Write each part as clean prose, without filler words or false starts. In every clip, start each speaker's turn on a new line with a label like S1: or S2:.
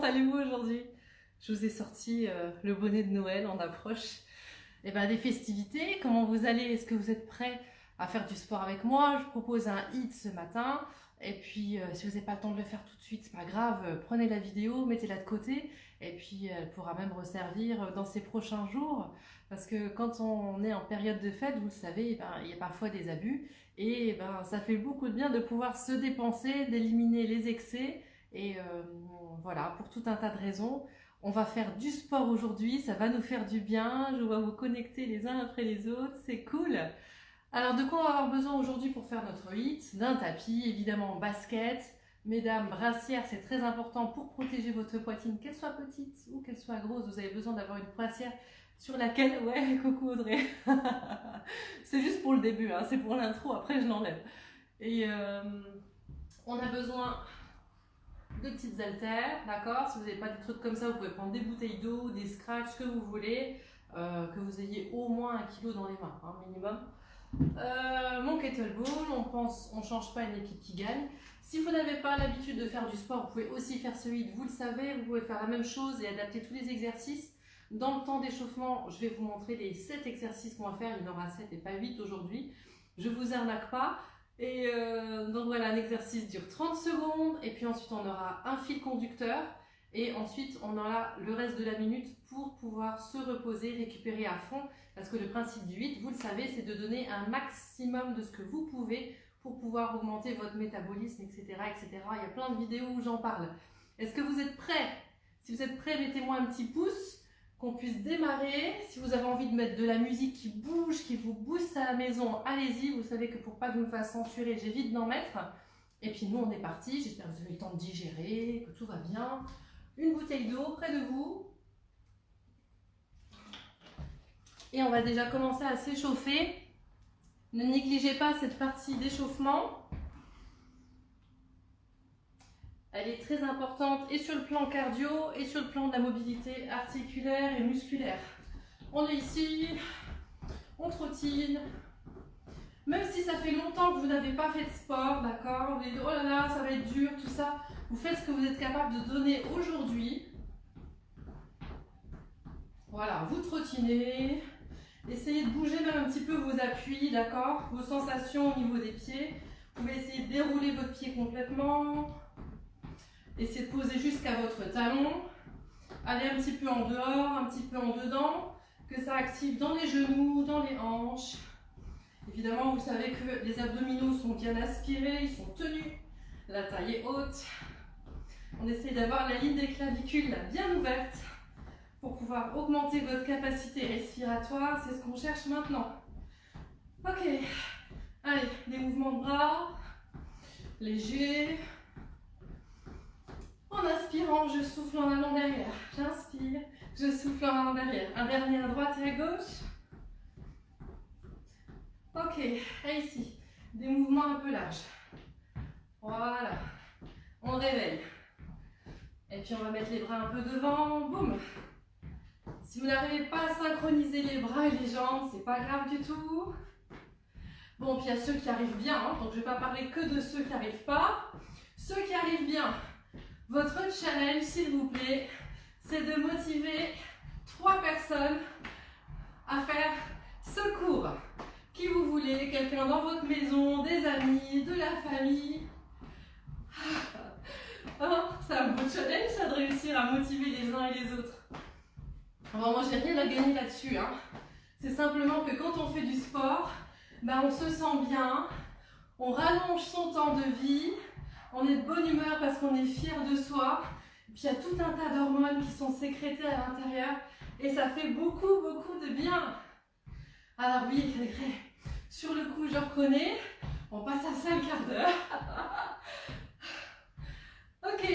S1: allez-vous aujourd'hui? Je vous ai sorti le bonnet de Noël en approche des festivités. Comment vous allez? Est-ce que vous êtes prêts à faire du sport avec moi? Je vous propose un hit ce matin. Et puis, si vous n'avez pas le temps de le faire tout de suite, c'est pas grave. Prenez la vidéo, mettez-la de côté. Et puis, elle pourra même resservir dans ces prochains jours. Parce que quand on est en période de fête, vous le savez, il y a parfois des abus. Et ça fait beaucoup de bien de pouvoir se dépenser, d'éliminer les excès. Et voilà, pour tout un tas de raisons. On va faire du sport aujourd'hui, ça va nous faire du bien. Je vais vous connecter les uns après les autres, c'est cool. Alors, de quoi on va avoir besoin aujourd'hui pour faire notre hit? D'un tapis, évidemment basket. Mesdames, brassière, c'est très important pour protéger votre poitrine, qu'elle soit petite ou qu'elle soit grosse. Vous avez besoin d'avoir une brassière sur laquelle... Ouais, coucou Audrey. C'est juste pour le début, hein, c'est pour l'intro, après je l'enlève. Et on a besoin de petites haltères, d'accord? Si vous n'avez pas des trucs comme ça, vous pouvez prendre des bouteilles d'eau, des scratchs, ce que vous voulez, que vous ayez au moins 1 kg dans les mains, hein, minimum. Mon kettlebell, on change pas une équipe qui gagne. Si vous n'avez pas l'habitude de faire du sport, vous pouvez aussi faire ce hit, vous le savez, vous pouvez faire la même chose et adapter tous les exercices. Dans le temps d'échauffement, je vais vous montrer les 7 exercices qu'on va faire, il y en aura 7 et pas 8 aujourd'hui. Je vous arnaque pas. Et donc voilà, un exercice dure 30 secondes et puis ensuite on aura un fil conducteur et ensuite on aura le reste de la minute pour pouvoir se reposer, récupérer à fond, parce que le principe du 8, vous le savez, c'est de donner un maximum de ce que vous pouvez pour pouvoir augmenter votre métabolisme, etc., etc. Il y a plein de vidéos où j'en parle. Est-ce que vous êtes prêts? Si vous êtes prêts, mettez-moi un petit pouce, qu'on puisse démarrer. Si vous avez envie de mettre de la musique qui bouge, qui vous booste à la maison, allez-y. Vous savez que pour pas que je me fasse censurer, j'évite d'en mettre. Et puis nous, on est parti. J'espère que vous avez eu le temps de digérer, que tout va bien. Une bouteille d'eau près de vous. Et on va déjà commencer à s'échauffer. Ne négligez pas cette partie d'échauffement. Elle est très importante et sur le plan cardio et sur le plan de la mobilité articulaire et musculaire. On est ici, on trottine. Même si ça fait longtemps que vous n'avez pas fait de sport, d'accord, vous dites oh là là, ça va être dur, tout ça. Vous faites ce que vous êtes capable de donner aujourd'hui. Voilà, vous trottinez. Essayez de bouger même un petit peu vos appuis, d'accord, vos sensations au niveau des pieds. Vous pouvez essayer de dérouler votre pied complètement. Essayez de poser jusqu'à votre talon. Allez un petit peu en dehors, un petit peu en dedans. Que ça active dans les genoux, dans les hanches. Évidemment, vous savez que les abdominaux sont bien aspirés, ils sont tenus. La taille est haute. On essaie d'avoir la ligne des clavicules bien ouverte pour pouvoir augmenter votre capacité respiratoire. C'est ce qu'on cherche maintenant. Ok. Allez, des mouvements de bras. Légers. En inspirant, je souffle en allant derrière. J'inspire, je souffle en allant derrière. Un dernier à droite et à gauche. Ok, et ici, des mouvements un peu larges. Voilà. On réveille. Et puis on va mettre les bras un peu devant. Boum. Si vous n'arrivez pas à synchroniser les bras et les jambes, c'est pas grave du tout. Bon, puis il y a ceux qui arrivent bien, hein, donc je ne vais pas parler que de ceux qui n'arrivent pas. Ceux qui arrivent bien. Votre challenge, s'il vous plaît, c'est de motiver 3 personnes à faire ce cours. Qui vous voulez, quelqu'un dans votre maison, des amis, de la famille. Oh, c'est un beau challenge, ça, de réussir à motiver les uns et les autres. Alors moi, j'ai rien à gagner là-dessus, hein. C'est simplement que quand on fait du sport, on se sent bien, on rallonge son temps de vie. On est de bonne humeur parce qu'on est fier de soi. Et puis il y a tout un tas d'hormones qui sont sécrétées à l'intérieur. Et ça fait beaucoup, beaucoup de bien. Alors oui, sur le coup, je reconnais. On passe à 5 quarts d'heure. Ok.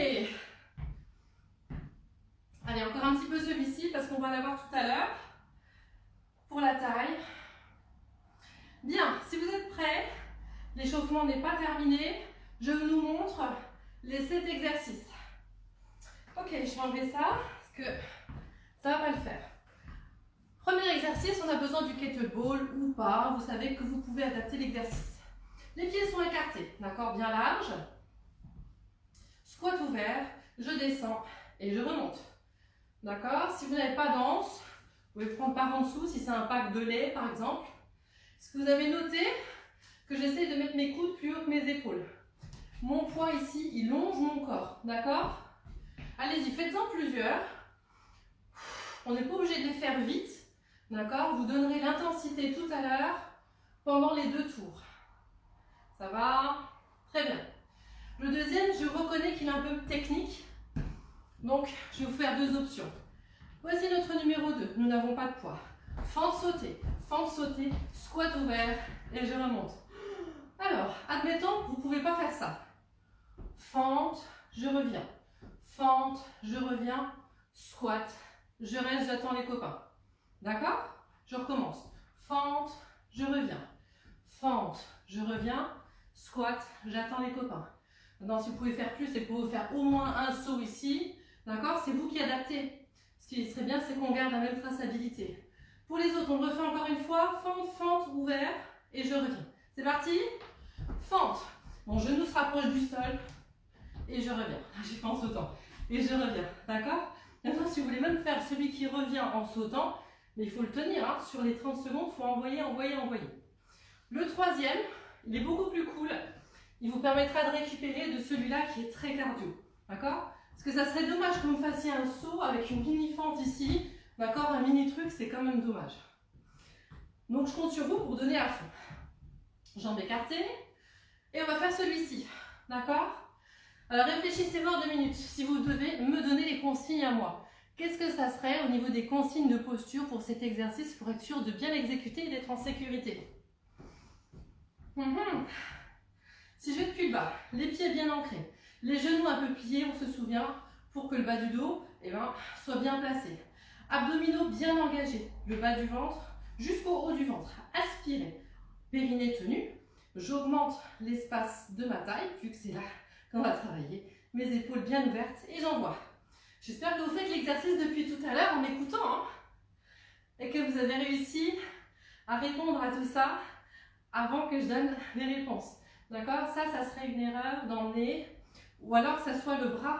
S1: Allez, encore un petit peu celui-ci parce qu'on va l'avoir tout à l'heure. Pour la taille. Bien, si vous êtes prêts, l'échauffement n'est pas terminé. Je vous montre les 7 exercices. Ok, je vais enlever ça parce que ça ne va pas le faire. Premier exercice, on a besoin du kettlebell ou pas. Vous savez que vous pouvez adapter l'exercice. Les pieds sont écartés, d'accord, bien larges. Squat ouvert, je descends et je remonte. D'accord? Si vous n'avez pas d'anse, vous pouvez prendre par en dessous si c'est un pack de lait par exemple. Est-ce que vous avez noté que j'essaie de mettre mes coudes plus haut que mes épaules? Mon poids ici, il longe mon corps. D'accord? Allez-y, faites-en plusieurs. On n'est pas obligé de les faire vite. D'accord? Vous donnerez l'intensité tout à l'heure pendant les 2 tours. Ça va? Très bien. Le deuxième, je reconnais qu'il est un peu technique. Donc, je vais vous faire 2 options. Voici notre numéro 2. Nous n'avons pas de poids. Fente sautée, squat ouvert et je remonte. Alors, admettons que vous ne pouvez pas faire ça. Fente, je reviens. Fente, je reviens. Squat, je reste, j'attends les copains. D'accord? Je recommence. Fente, je reviens. Fente, je reviens. Squat, j'attends les copains. Maintenant, si vous pouvez faire plus, et vous pouvez faire au moins un saut ici. D'accord? C'est vous qui adaptez. Ce qui serait bien, c'est qu'on garde la même traçabilité. Pour les autres, on refait encore une fois. Fente, fente, ouvert. Et je reviens. C'est parti? Fente. Mon genou se rapproche du sol. Et je reviens. J'ai fait en sautant. Et je reviens. D'accord? Maintenant, si vous voulez même faire celui qui revient en sautant, mais il faut le tenir. Hein. Sur les 30 secondes, il faut envoyer. Le troisième, il est beaucoup plus cool. Il vous permettra de récupérer de celui-là qui est très cardio. D'accord? Parce que ça serait dommage que vous fassiez un saut avec une mini fente ici. D'accord? Un mini truc, c'est quand même dommage. Donc, je compte sur vous pour donner à fond. Jambes écartées. Et on va faire celui-ci. D'accord? Alors, réfléchissez voir 2 minutes. Si vous devez me donner les consignes à moi. Qu'est-ce que ça serait au niveau des consignes de posture pour cet exercice pour être sûr de bien l'exécuter et d'être en sécurité? Si je vais depuis le bas, les pieds bien ancrés, les genoux un peu pliés, on se souvient, pour que le bas du dos soit bien placé. Abdominaux bien engagés, le bas du ventre jusqu'au haut du ventre. Aspirez, périnée tenu. J'augmente l'espace de ma taille, vu que c'est là qu'on va travailler. Mes épaules bien ouvertes et j'envoie. J'espère que vous faites l'exercice depuis tout à l'heure en m'écoutant. Hein, et que vous avez réussi à répondre à tout ça avant que je donne les réponses. D'accord? Ça serait une erreur d'emmener, ou alors que ça soit le bras.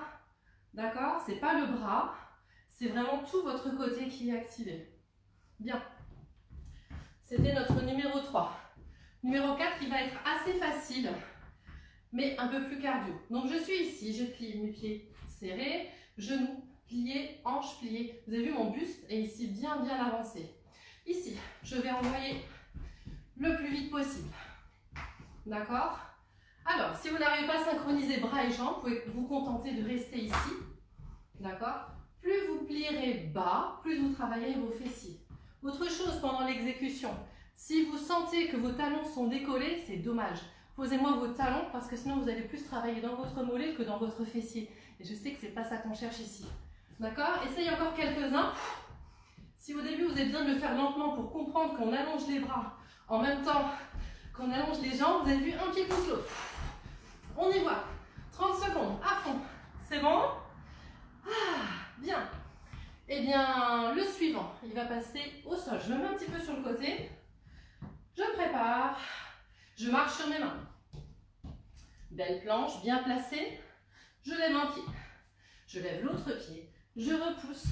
S1: D'accord? C'est pas le bras, c'est vraiment tout votre côté qui est activé. Bien. C'était notre numéro 3. Numéro 4, il va être assez facile, mais un peu plus cardio. Donc je suis ici, je plie mes pieds serrés, genoux pliés, hanches pliées. Vous avez vu, mon buste est ici bien avancé. Ici, je vais envoyer le plus vite possible. D'accord? Alors, si vous n'arrivez pas à synchroniser bras et jambes, vous pouvez vous contenter de rester ici. D'accord? Plus vous plierez bas, plus vous travaillerez vos fessiers. Autre chose pendant l'exécution, si vous sentez que vos talons sont décollés, c'est dommage. Posez-moi vos talons parce que sinon vous allez plus travailler dans votre mollet que dans votre fessier. Et je sais que c'est pas ça qu'on cherche ici. D'accord? Essayez encore quelques-uns. Si au début vous avez besoin de le faire lentement pour comprendre qu'on allonge les bras en même temps qu'on allonge les jambes, vous avez vu, un pied pousse l'autre. On y va. 30 secondes, à fond. C'est bon? Bien. Eh bien, le suivant, il va passer au sol. Je me mets un petit peu sur le côté. Je me prépare. Je marche sur mes mains. Belle planche, bien placée. Je lève un pied. Je lève l'autre pied. Je repousse.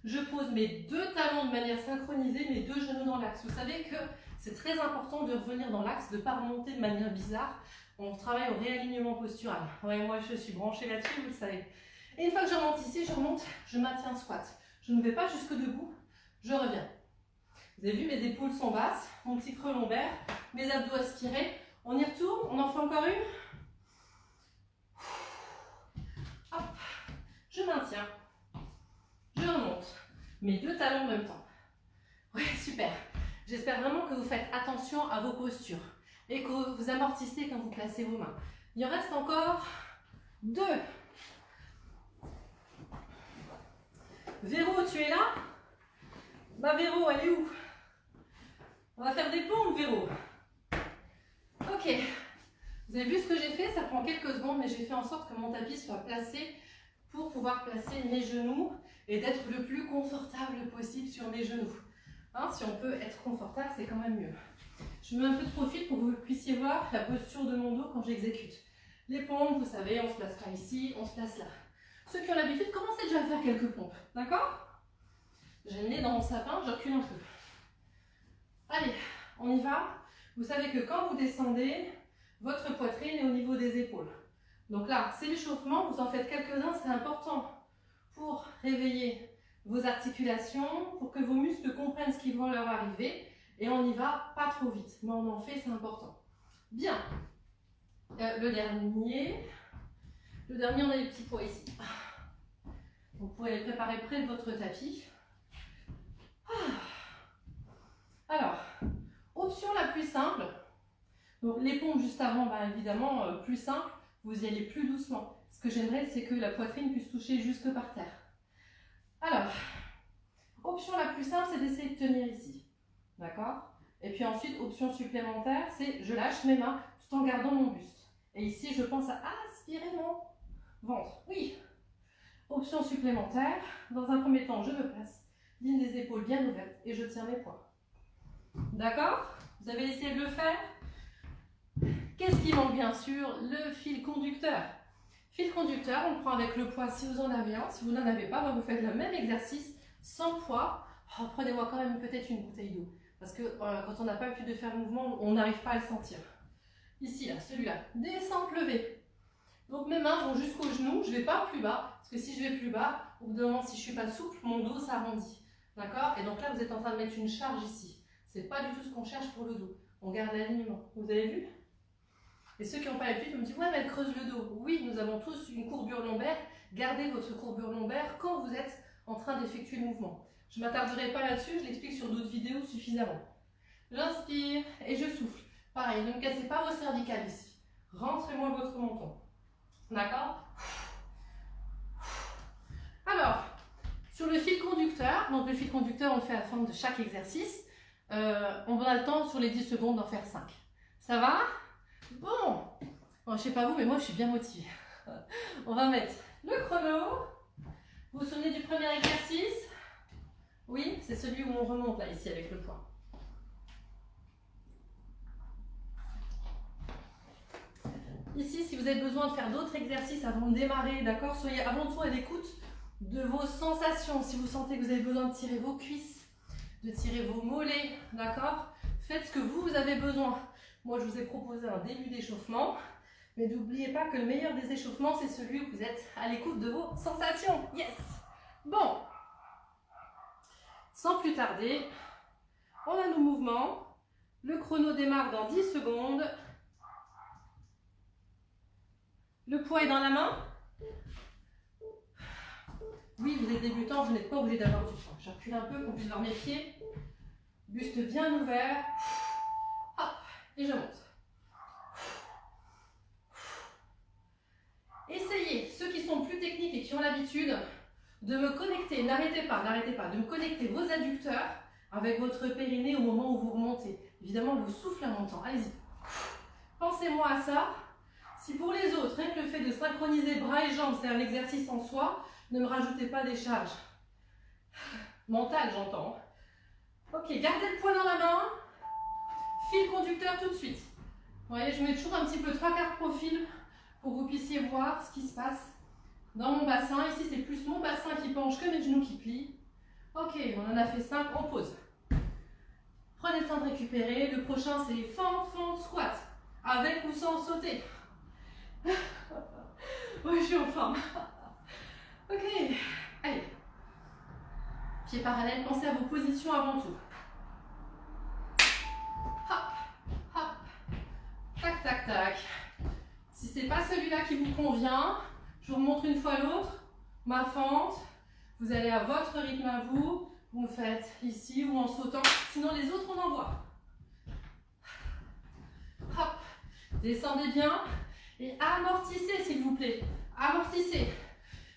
S1: Je pose mes 2 talons de manière synchronisée, mes 2 genoux dans l'axe. Vous savez que c'est très important de revenir dans l'axe, de ne pas remonter de manière bizarre. On travaille au réalignement postural. Ouais, moi je suis branchée là-dessus, vous le savez. Et une fois que je remonte ici, je remonte, je maintiens squat. Je ne vais pas jusque debout, je reviens. Vous avez vu, mes épaules sont basses, mon petit creux lombaire, mes abdos aspirés. On y retourne, on en fait encore une. Hop, je maintiens, je remonte. Mes 2 talons en même temps. Ouais, super. J'espère vraiment que vous faites attention à vos postures et que vous amortissez quand vous placez vos mains. Il en reste encore 2. Véro, tu es là? Bah Véro, elle est où? On va faire des pompes, Véro. Ok. Vous avez vu ce que j'ai fait? Ça prend quelques secondes, mais j'ai fait en sorte que mon tapis soit placé pour pouvoir placer mes genoux et d'être le plus confortable possible sur mes genoux. Hein, si on peut être confortable, c'est quand même mieux. Je mets un peu de profil pour que vous puissiez voir la posture de mon dos quand j'exécute. Les pompes, vous savez, on se place pas ici, on se place là. ceux qui ont l'habitude, commencez déjà à faire quelques pompes. D'accord? J'ai le nez dans mon sapin, je recule un peu. Allez, on y va. Vous savez que quand vous descendez, votre poitrine est au niveau des épaules. Donc là, c'est l'échauffement, vous en faites quelques-uns, c'est important pour réveiller vos articulations, pour que vos muscles comprennent ce qui va leur arriver. Et on y va pas trop vite, mais on en fait, c'est important. Bien. Le dernier, on a les petits poids ici. Vous pouvez les préparer près de votre tapis. Alors, option la plus simple. Donc les pompes juste avant, bah, évidemment, plus simple, vous y allez plus doucement. Ce que j'aimerais, c'est que la poitrine puisse toucher jusque par terre. Alors, option la plus simple, c'est d'essayer de tenir ici. D'accord? Et puis ensuite, option supplémentaire, c'est je lâche mes mains tout en gardant mon buste. Et ici, je pense à aspirer mon ventre. Oui. Option supplémentaire, dans un premier temps, je me place, ligne des épaules bien ouverte et je tiens mes poids. D'accord? Vous avez essayé de le faire? Qu'est-ce qui manque bien sûr? Le fil conducteur. Fil conducteur, on le prend avec le poids si vous en avez un. Si vous n'en avez pas, bah, vous faites le même exercice sans poids. Oh, prenez-moi quand même peut-être une bouteille d'eau. Parce que quand on n'a pas l'habitude de faire le mouvement, on n'arrive pas à le sentir. Ici, là, celui-là. Descente, levée. Donc mes mains vont jusqu'au genou. Je ne vais pas plus bas. Parce que si je vais plus bas, au bout d'un moment, si je ne suis pas souple, mon dos s'arrondit. D'accord? Et donc là, vous êtes en train de mettre une charge ici. Ce n'est pas du tout ce qu'on cherche pour le dos. On garde l'alignement. Vous avez vu? Et ceux qui n'ont pas l'habitude me disent « Ouais, mais elle creuse le dos ». Oui, nous avons tous une courbure lombaire. Gardez votre courbure lombaire quand vous êtes en train d'effectuer le mouvement. Je ne m'attarderai pas là-dessus, je l'explique sur d'autres vidéos suffisamment. J'inspire et je souffle. Pareil, ne me cassez pas vos cervicales ici. Rentrez-moi votre menton. D'accord? Alors, sur le fil conducteur, donc le fil conducteur, on le fait à la fin de chaque exercice. On a le temps sur les 10 secondes d'en faire 5. Ça va? Bon, je ne sais pas vous, mais moi je suis bien motivée. On va mettre le chrono. Vous vous souvenez du premier exercice? Oui, c'est celui où on remonte là, ici, avec le poids. Ici, si vous avez besoin de faire d'autres exercices avant de démarrer, d'accord, soyez avant tout à l'écoute de vos sensations. Si vous sentez que vous avez besoin de tirer vos cuisses, de tirer vos mollets, d'accord, faites ce que vous avez besoin. Moi, je vous ai proposé un début d'échauffement, mais n'oubliez pas que le meilleur des échauffements, c'est celui où vous êtes à l'écoute de vos sensations. Yes! Bon, sans plus tarder, on a nos mouvements. Le chrono démarre dans 10 secondes. Le poids est dans la main. Oui, vous êtes débutant, vous n'êtes pas obligé d'avoir du poids. Je recule un peu pour qu'on puisse voir mes pieds. Buste bien ouvert. Hop, et je monte. Essayez, ceux qui sont plus techniques et qui ont l'habitude, de me connecter, n'arrêtez pas, de me connecter vos adducteurs avec votre périnée au moment où vous remontez. Évidemment, vous soufflez en montant. Allez-y. Pensez-moi à ça. Si pour les autres, rien que le fait de synchroniser bras et jambes, c'est un exercice en soi, ne me rajoutez pas des charges mentales, j'entends. Ok, gardez le poids dans la main. Fil conducteur tout de suite. Vous voyez, je mets toujours un petit peu 3/4 profil pour que vous puissiez voir ce qui se passe dans mon bassin. Ici, c'est plus mon bassin qui penche que mes genoux qui plient. Ok, on en a fait 5, on pose. Prenez le temps de récupérer. Le prochain, c'est fente, fente, squat. Avec ou sans sauter. Oui, je suis en forme. Ok, allez. Pieds parallèles, pensez à vos positions avant tout. Hop, hop. Tac, tac, tac. Si ce n'est pas celui-là qui vous convient, je vous remontre une fois l'autre. Ma fente. Vous allez à votre rythme à vous. Vous me faites ici ou en sautant. Sinon, les autres, on envoie. Hop. Descendez bien. Et amortissez, s'il vous plaît. Amortissez.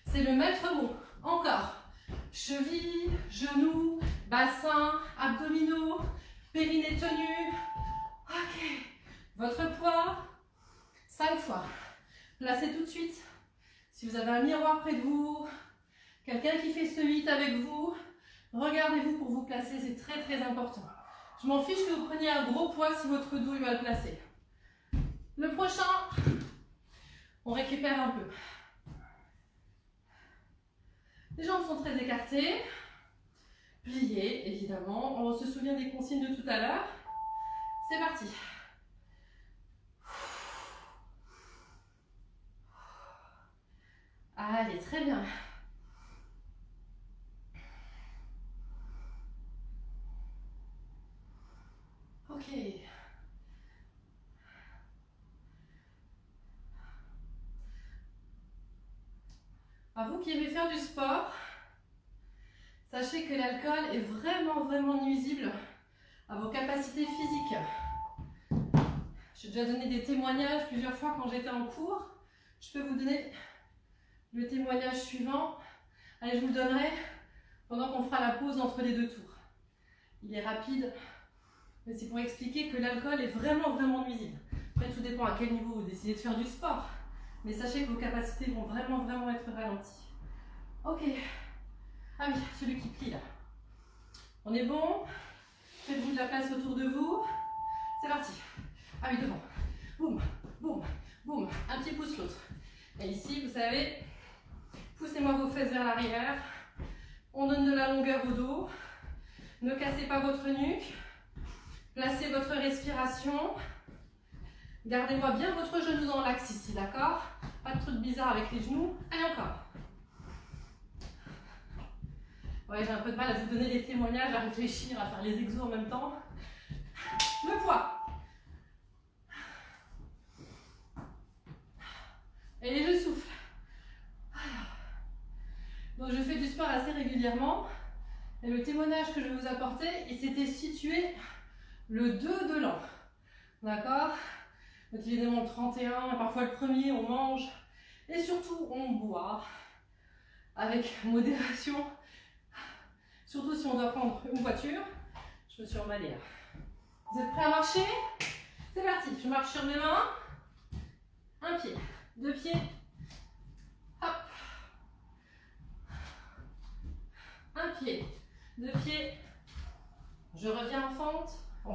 S1: C'est le maître mot. Encore. Cheville, genoux, bassin, abdominaux, périnée tenu. Ok. Votre poids. 5 fois. Placez tout de suite. Si vous avez un miroir près de vous, quelqu'un qui fait ce 8 avec vous, regardez-vous pour vous placer. C'est très très important. Je m'en fiche que vous preniez un gros poids si votre dos est mal placé. Le prochain, on récupère un peu. Les jambes sont très écartées. Pliées, évidemment. On se souvient des consignes de tout à l'heure. C'est parti. Allez, très bien. Ok. À vous qui aimez faire du sport, sachez que l'alcool est vraiment nuisible à vos capacités physiques. J'ai déjà donné des témoignages plusieurs fois quand j'étais en cours. Je peux vous donner le témoignage suivant. Allez, je vous le donnerai pendant qu'on fera la pause entre les deux tours. Il est rapide, mais c'est pour expliquer que l'alcool est vraiment nuisible. Après, tout dépend à quel niveau vous décidez de faire du sport. Mais sachez que vos capacités vont vraiment être ralenties. Ok. Ah oui, celui qui plie là. On est bon? Faites-vous de la place autour de vous. C'est parti. Ah oui, devant. Boum, boum, boum. Un petit pouce l'autre. Et ici, vous savez, poussez-moi vos fesses vers l'arrière. On donne de la longueur au dos. Ne cassez pas votre nuque. Placez votre respiration. Gardez-moi bien votre genou dans l'axe ici, d'accord? Pas de truc bizarre avec les genoux. Allez, encore. Ouais, j'ai un peu de mal à vous donner des témoignages, à réfléchir, à faire les exos en même temps. Le poids. Et je souffle. Donc je fais du sport assez régulièrement. Et le témoignage que je vais vous apporter, il s'était situé le 2 de l'an. D'accord? Donc évidemment le 31, parfois le 1er, on mange. Et surtout, on boit. Avec modération. Surtout si on doit prendre une voiture. Je me suis emballée là. Vous êtes prêts à marcher? C'est parti. Je marche sur mes mains. Un pied, deux pieds. Hop. Un pied, deux pieds. Je reviens en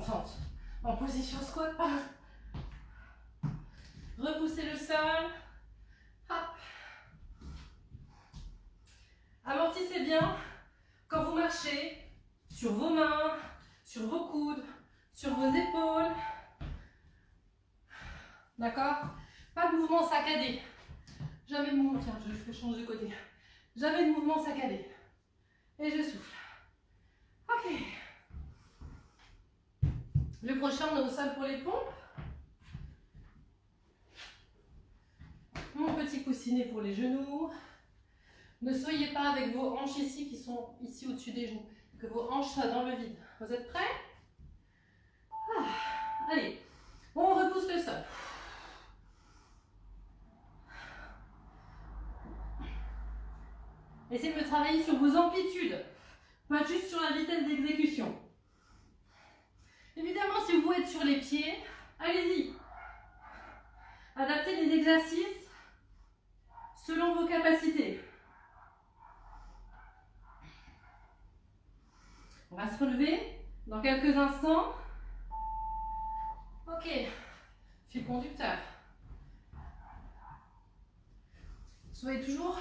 S1: fente. En position squat. Repoussez le sol. Hop. Amortissez bien quand vous marchez sur vos mains, sur vos coudes, sur vos épaules. D'accord? Pas de mouvement saccadé. Jamais de mouvement. Tiens, je fais changer de côté. Jamais de mouvement saccadé. Et je souffle. Ok. Le prochain, on est au sol pour les pompes. Mon petit coussinet pour les genoux. Ne soyez pas avec vos hanches ici qui sont ici au-dessus des genoux. Que vos hanches soient dans le vide. Vous êtes prêts? Allez, on repousse le sol. Essayez de travailler sur vos amplitudes, pas juste sur la vitesse d'exécution. Évidemment, si vous êtes sur les pieds, allez-y. Adaptez les exercices selon vos capacités. On va se relever dans quelques instants. Ok, fil conducteur. Soyez toujours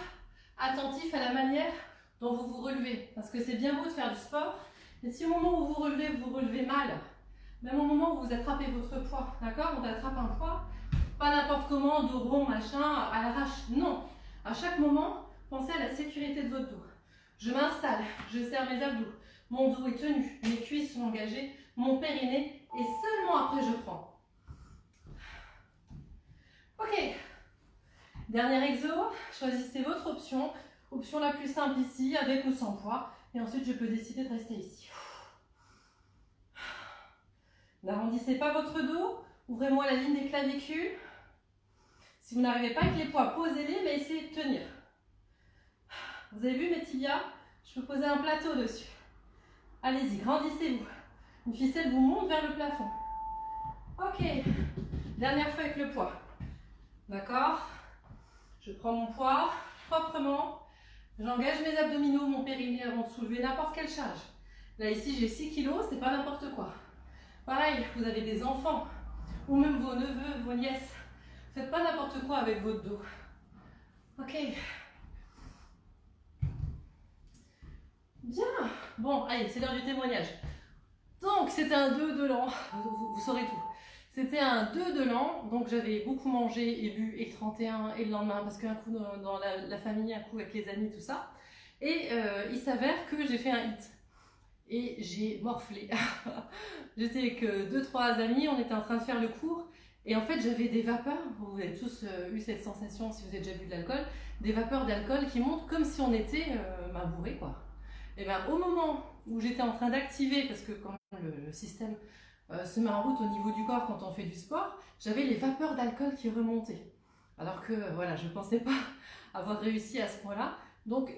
S1: attentif à la manière dont vous vous relevez. Parce que c'est bien beau de faire du sport, mais si au moment où vous vous relevez mal, même au moment où vous attrapez votre poids, d'accord? On attrape un poids, pas n'importe comment, dos rond, machin, à l'arrache, non. À chaque moment, pensez à la sécurité de votre dos. Je m'installe, je serre mes abdos, mon dos est tenu, mes cuisses sont engagées, mon périnée, et seulement après je prends. Ok. Dernier exo, choisissez votre option. Option la plus simple ici, avec ou sans poids. Et ensuite, je peux décider de rester ici. N'arrondissez pas votre dos. Ouvrez-moi la ligne des clavicules. Si vous n'arrivez pas avec les poids, posez-les, mais essayez de tenir. Vous avez vu mes tibias? Je peux poser un plateau dessus. Allez-y, grandissez-vous. Une ficelle vous monte vers le plafond. Ok. Dernière fois avec le poids. D'accord? Je prends mon poids proprement. J'engage mes abdominaux, mon périnée avant de soulever n'importe quelle charge. Là, ici, j'ai 6 kg, c'est pas n'importe quoi. Pareil, vous avez des enfants, ou même vos neveux, vos nièces. Faites pas n'importe quoi avec votre dos. Ok. Bon, allez, c'est l'heure du témoignage. Donc, c'était un 2 de l'an. Vous saurez tout. C'était un 2 de l'an, donc j'avais beaucoup mangé et bu, et le 31 et le lendemain, parce qu'un coup dans la famille, un coup avec les amis, tout ça. Et il s'avère que j'ai fait un hit. Et j'ai morflé. J'étais avec 2-3 amis, on était en train de faire le cours. Et en fait, j'avais des vapeurs, vous avez tous eu cette sensation si vous avez déjà bu de l'alcool, des vapeurs d'alcool qui montent comme si on était bourré, quoi. Et bien, au moment où j'étais en train d'activer, parce que quand le système se met en route au niveau du corps quand on fait du sport, j'avais les vapeurs d'alcool qui remontaient. Alors que, voilà, je ne pensais pas avoir réussi à ce point-là. Donc,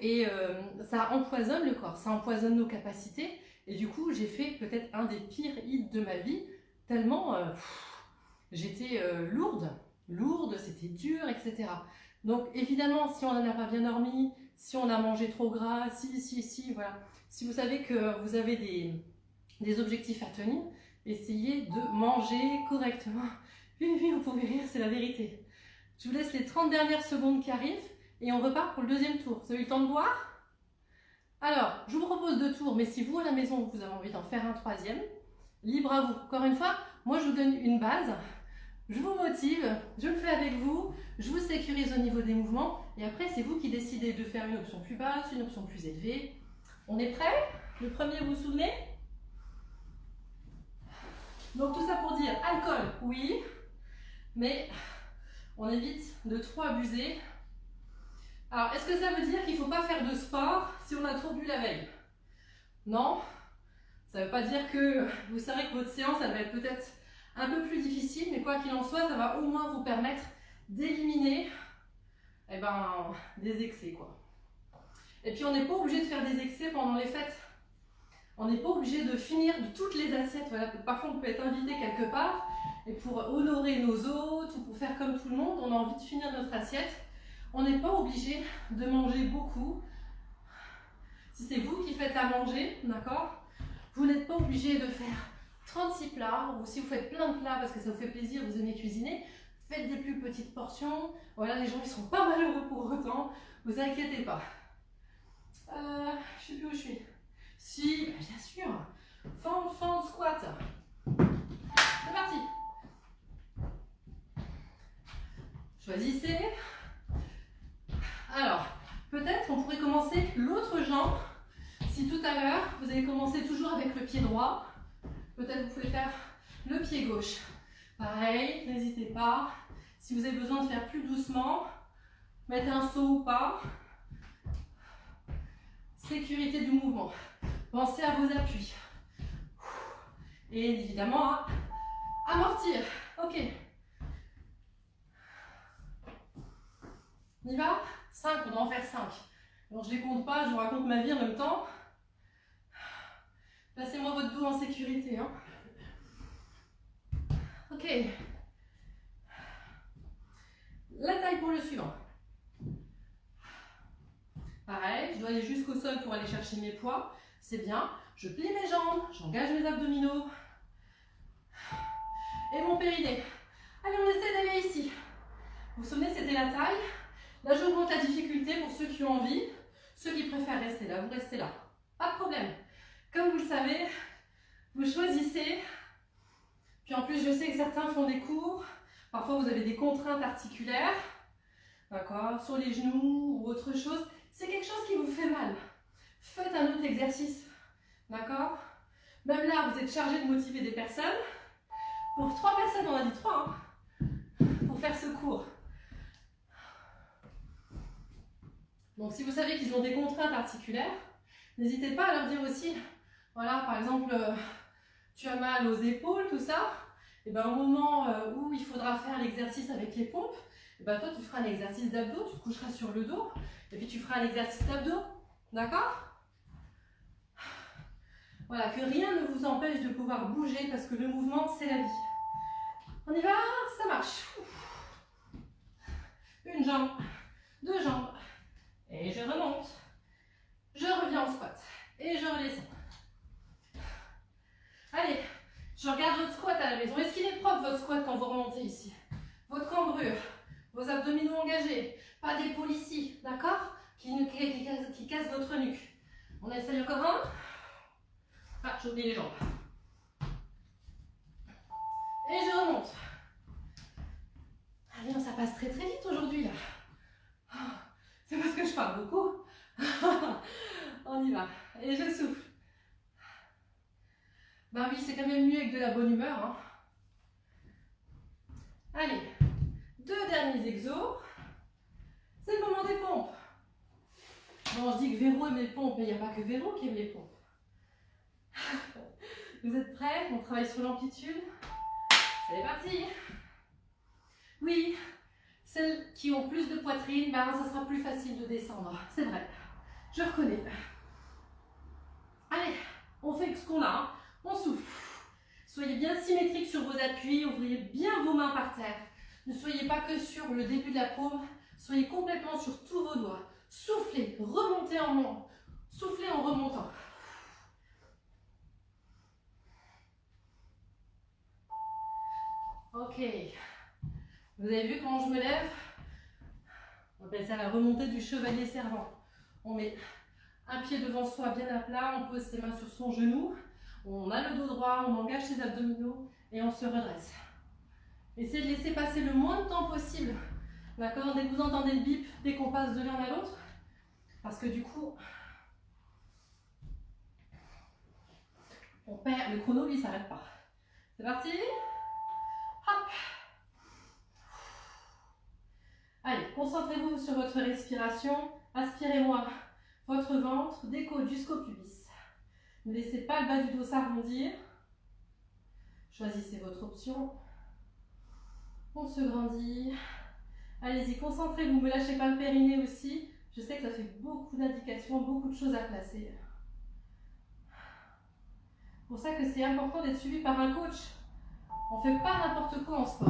S1: ça empoisonne le corps, ça empoisonne nos capacités. Et du coup, j'ai fait peut-être un des pires hits de ma vie, tellement j'étais lourde, c'était dur, etc. Donc, évidemment, si on n'a pas bien dormi, si on a mangé trop gras, voilà. Si vous savez que vous avez des objectifs à tenir, essayez de manger correctement. Oui, vous pouvez rire, c'est la vérité. Je vous laisse les 30 dernières secondes qui arrivent et on repart pour le deuxième tour. Vous avez eu le temps de boire? Alors, je vous propose 2 tours, mais si vous, à la maison, vous avez envie d'en faire un troisième, libre à vous. Encore une fois, moi, je vous donne une base, je vous motive, je le fais avec vous, je vous sécurise au niveau des mouvements, et après, c'est vous qui décidez de faire une option plus basse, une option plus élevée. On est prêt? Le premier, vous vous souvenez? Donc, tout ça pour dire, alcool, oui, mais on évite de trop abuser. Alors, est-ce que ça veut dire qu'il ne faut pas faire de sport si on a trop bu la veille? Non. Ça ne veut pas dire que vous savez que votre séance, elle va être peut-être un peu plus difficile, mais quoi qu'il en soit, ça va au moins vous permettre d'éliminer des excès, quoi. Et puis, on n'est pas obligé de faire des excès pendant les fêtes. On n'est pas obligé de finir de toutes les assiettes. Voilà, parfois, on peut être invité quelque part, et pour honorer nos hôtes, ou pour faire comme tout le monde, on a envie de finir notre assiette. On n'est pas obligé de manger beaucoup. Si c'est vous qui faites à manger, d'accord, vous n'êtes pas obligé de faire 36 plats, ou si vous faites plein de plats parce que ça vous fait plaisir, vous aimez cuisiner, faites des plus petites portions. Voilà, les gens ils sont pas malheureux pour autant, vous inquiétez pas. Je sais plus où je suis. Si, bien sûr. Fend, squat. C'est parti. Choisissez. Alors, peut-être on pourrait commencer l'autre jambe. Si tout à l'heure, vous avez commencé toujours avec le pied droit, peut-être vous pouvez faire le pied gauche. Pareil, n'hésitez pas. Si vous avez besoin de faire plus doucement, mettez un saut ou pas. Sécurité du mouvement. Pensez à vos appuis. Et évidemment à amortir. Ok. On y va? 5, on doit en faire 5. Alors je ne les compte pas, je vous raconte ma vie en même temps. Placez-moi votre dos en sécurité. Hein. Ok. La taille pour le suivant. Pareil, je dois aller jusqu'au sol pour aller chercher mes poids. C'est bien. Je plie mes jambes, j'engage mes abdominaux. Et mon périnée. Allez, on essaie d'aller ici. Vous vous souvenez, c'était la taille. Là, j'augmente la difficulté pour ceux qui ont envie. Ceux qui préfèrent rester là, vous restez là. Pas de problème. Comme vous le savez, vous choisissez. Puis en plus, je sais que certains font des cours. Parfois, vous avez des contraintes articulaires. D'accord, sur les genoux ou autre chose. C'est quelque chose qui vous fait mal. Faites un autre exercice. D'accord? Même là, vous êtes chargé de motiver des personnes. Pour 3 personnes, on a dit 3, hein, pour faire ce cours. Donc, si vous savez qu'ils ont des contraintes articulaires, n'hésitez pas à leur dire aussi, voilà, par exemple, tu as mal aux épaules, tout ça, et bien au moment où il faudra faire l'exercice avec les pompes, et ben toi, tu feras un exercice d'abdos, tu te coucheras sur le dos, et puis tu feras un exercice d'abdos, d'accord? Voilà, que rien ne vous empêche de pouvoir bouger, parce que le mouvement, c'est la vie. On y va, ça marche. Une jambe, 2 jambes. Et je remonte. Je reviens en squat. Et je redescends. Allez, je regarde votre squat à la maison. Est-ce qu'il est propre votre squat quand vous remontez ici? Votre cambrure, vos abdominaux engagés. Pas d'épaule ici, d'accord? qui casse votre nuque. On essaye encore un. Ah, j'ai oublié les jambes. Et je remonte. Allez, ça passe très très vite aujourd'hui là. C'est parce que je parle beaucoup. On y va. Et je souffle. Bah oui, c'est quand même mieux avec de la bonne humeur. Hein. Allez, 2 derniers exos. C'est le moment des pompes. Bon, je dis que Véro aime les pompes, mais il n'y a pas que Véro qui aime les pompes. Vous êtes prêts? On travaille sur l'amplitude. C'est parti. Oui, celles qui ont plus de poitrine, ben, ça sera plus facile de descendre. C'est vrai, je reconnais. Allez, on fait ce qu'on a. Hein. On souffle. Soyez bien symétrique sur vos appuis, ouvrez bien vos mains par terre. Ne soyez pas que sur le début de la paume, soyez complètement sur tous vos doigts. Soufflez, remontez en montant. Soufflez en remontant. Ok. Vous avez vu comment je me lève? On appelle ça la remontée du chevalier servant. On met un pied devant soi bien à plat, on pose ses mains sur son genou, on a le dos droit, on engage ses abdominaux et on se redresse. Essayez de laisser passer le moins de temps possible. D'accord? Dès que vous entendez le bip, dès qu'on passe de l'un à l'autre, parce que du coup, on perd, le chrono lui s'arrête pas. C'est parti? Hop! Allez, concentrez-vous sur votre respiration. Aspirez-moi votre ventre des côtes jusqu'au pubis. Ne laissez pas le bas du dos s'arrondir. Choisissez votre option. On se grandit. Allez-y, concentrez-vous. Ne me lâchez pas le périnée aussi. Je sais que ça fait beaucoup d'indications, beaucoup de choses à placer. C'est pour ça que c'est important d'être suivi par un coach. On ne fait pas n'importe quoi en sport.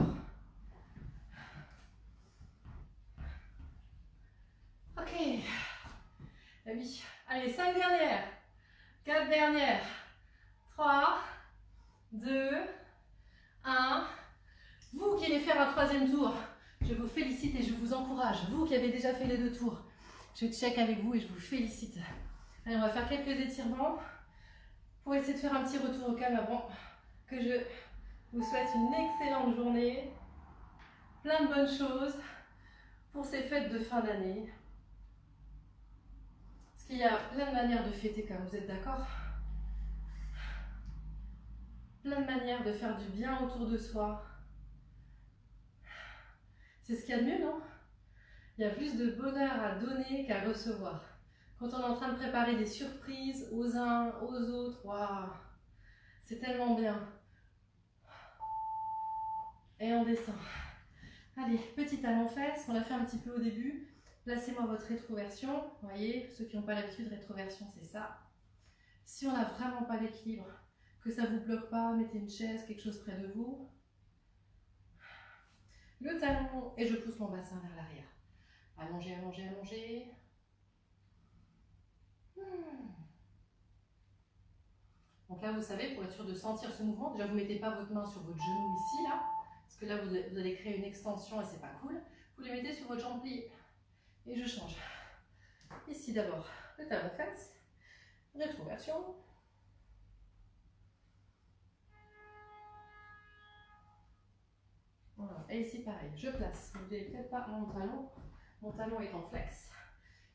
S1: Ok. Ah oui. Allez, 5 dernières. 4 dernières. 3, 2, 1. Vous qui allez faire un 3e tour, je vous félicite et je vous encourage. Vous qui avez déjà fait les 2 tours, je check avec vous et je vous félicite. Allez, on va faire quelques étirements pour essayer de faire un petit retour au calme avant que je vous souhaite une excellente journée. Plein de bonnes choses pour ces fêtes de fin d'année. Parce qu'il y a plein de manières de fêter quand même, vous êtes d'accord? Plein de manières de faire du bien autour de soi. C'est ce qu'il y a de mieux, non? Il y a plus de bonheur à donner qu'à recevoir. Quand on est en train de préparer des surprises aux uns, aux autres, waouh, c'est tellement bien. Et on descend. Allez, petit talon-fesse, on l'a fait un petit peu au début. Placez-moi votre rétroversion. Vous voyez, ceux qui n'ont pas l'habitude, rétroversion, c'est ça. Si on n'a vraiment pas l'équilibre, que ça ne vous bloque pas, mettez une chaise, quelque chose près de vous. Le talon, et je pousse mon bassin vers l'arrière. Allongez, allongez, allongez. Donc là, vous savez, pour être sûr de sentir ce mouvement, déjà vous ne mettez pas votre main sur votre genou ici, là, parce que là, vous allez créer une extension et c'est pas cool. Vous les mettez sur votre jambe pliée. Et je change. Ici d'abord, le talon-fesse, rétroversion. Voilà. Et ici pareil, je place. Vous ne voyez peut-être pas mon talon est en flex.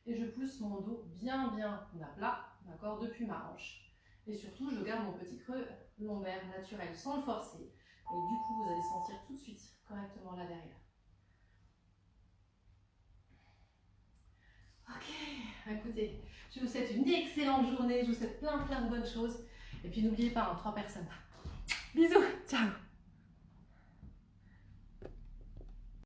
S1: Et je pousse mon dos bien à plat, d'accord, depuis ma hanche. Et surtout, je garde mon petit creux lombaire naturel sans le forcer. Et du coup, vous allez sentir tout de suite correctement là derrière. Ok, écoutez, je vous souhaite une excellente journée, je vous souhaite plein de bonnes choses. Et puis n'oubliez pas, 3 personnes. Bisous, ciao.